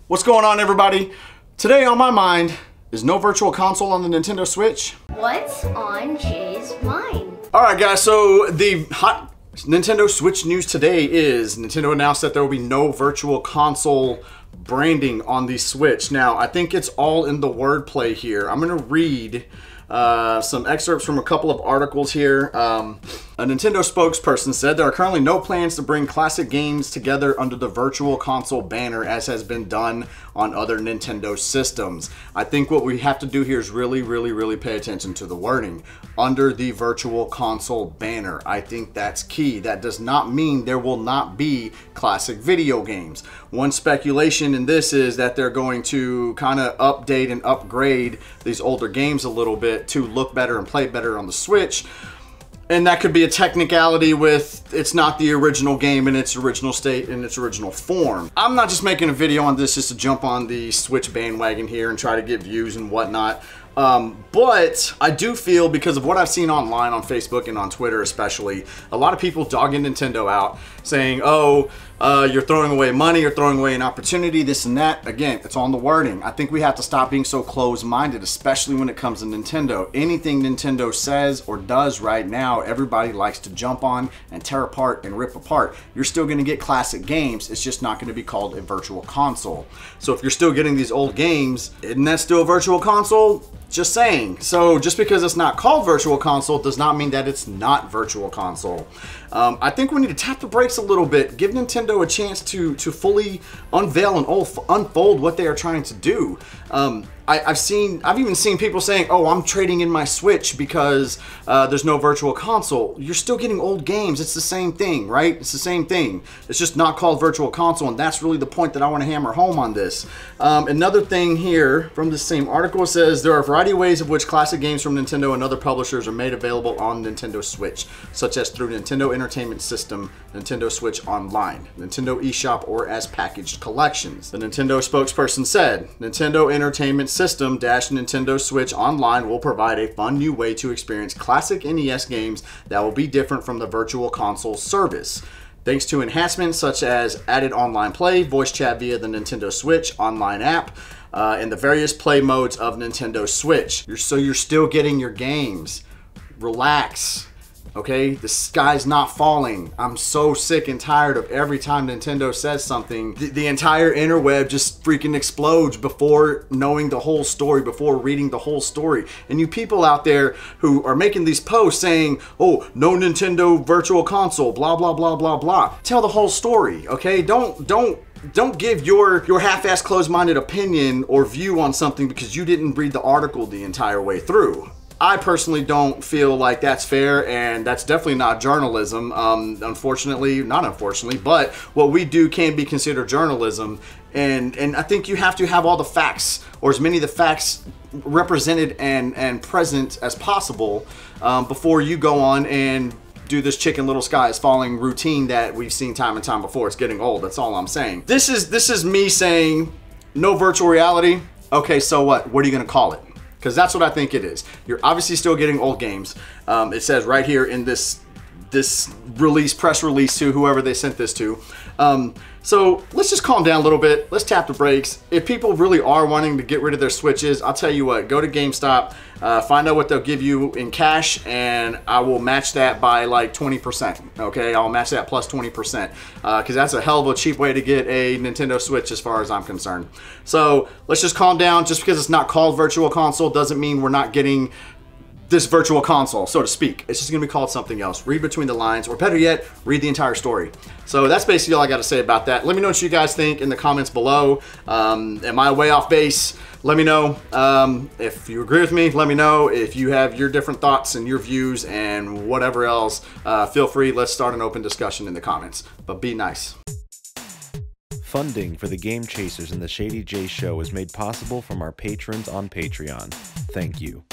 What's going on, everybody? Today on my mind is no virtual console on the Nintendo Switch. What's on Jay's mind? Alright guys, so the hot Nintendo Switch news today is Nintendo announced that there will be no virtual console branding on the Switch. Now, I think it's all in the wordplay here. I'm going to read some excerpts from a couple of articles here. A Nintendo spokesperson said there are currently no plans to bring classic games together under the virtual console banner as has been done on other Nintendo systems. I think what we have to do here is really pay attention to the wording. Under the virtual console banner. I think that's key. That does not mean there will not be classic video games. One speculation in this is that they're going to kind of update and upgrade these older games a little bit to look better and play better on the Switch. And that could be a technicality with it's not the original game in its original state, in its original form. I'm not just making a video on this just to jump on the Switch bandwagon here and try to get views and whatnot. But I do feel, because of what I've seen online on Facebook and on Twitter especially, a lot of people dogging Nintendo out saying, oh, you're throwing away money, you're throwing away an opportunity, this and that. Again, it's on the wording. I think we have to stop being so closed-minded, especially when it comes to Nintendo. Anything Nintendo says or does right now, everybody likes to jump on and tear apart and rip apart. You're still going to get classic games, it's just not going to be called a virtual console. So if you're still getting these old games, isn't that still a virtual console? Just saying. So just because it's not called virtual console does not mean that it's not virtual console. I think we need to tap the brakes a little bit, give Nintendo a chance to fully unveil and unfold what they are trying to do. I've even seen people saying, oh, I'm trading in my Switch because there's no virtual console. You're still getting old games. It's the same thing, right? It's the same thing. It's just not called virtual console, and that's really the point that I want to hammer home on this. Another thing here from this same article says there are a variety of ways of which classic games from Nintendo and other publishers are made available on Nintendo Switch, such as through Nintendo Entertainment System, Nintendo Switch Online, Nintendo eShop, or as packaged collections. The Nintendo spokesperson said, Nintendo Entertainment System - Nintendo Switch Online will provide a fun new way to experience classic NES games that will be different from the virtual console service. Thanks to enhancements such as added online play, voice chat via the Nintendo Switch Online app, and the various play modes of Nintendo Switch. So you're still getting your games. Relax. Okay, the sky's not falling. I'm so sick and tired of every time Nintendo says something, the entire interweb just freaking explodes before knowing the whole story, before reading the whole story. And you people out there who are making these posts saying, oh, no Nintendo virtual console, blah, blah, blah, blah, blah. Tell the whole story, okay? Don't give your half-ass closed-minded opinion or view on something because you didn't read the article the entire way through. I personally don't feel like that's fair, and that's definitely not journalism. Unfortunately, not unfortunately, but what we do can be considered journalism, and I think you have to have all the facts, or as many of the facts represented and present as possible before you go on and do this chicken little sky is falling routine that we've seen time and time before. It's getting old, that's all I'm saying. This is me saying no virtual reality. Okay, so what are you gonna call it? Because that's what I think it is. You're obviously still getting old games. It says right here in this press release to whoever they sent this to. So let's just calm down a little bit. Let's tap the brakes. If people really are wanting to get rid of their Switches, I'll tell you what, go to GameStop, find out what they'll give you in cash, and I will match that by like 20%, okay? I'll match that plus 20%, because that's a hell of a cheap way to get a Nintendo Switch as far as I'm concerned. So let's just calm down. Just because it's not called Virtual Console doesn't mean we're not getting this virtual console, so to speak. It's just gonna be called something else. Read between the lines, or better yet, read the entire story. So that's basically all I gotta say about that. Let me know what you guys think in the comments below. Am I way off base? Let me know. If you agree with me, let me know. If you have your different thoughts and your views and whatever else, feel free. Let's start an open discussion in the comments, but be nice. Funding for the Game Chasers and the Shady J Show is made possible from our patrons on Patreon. Thank you.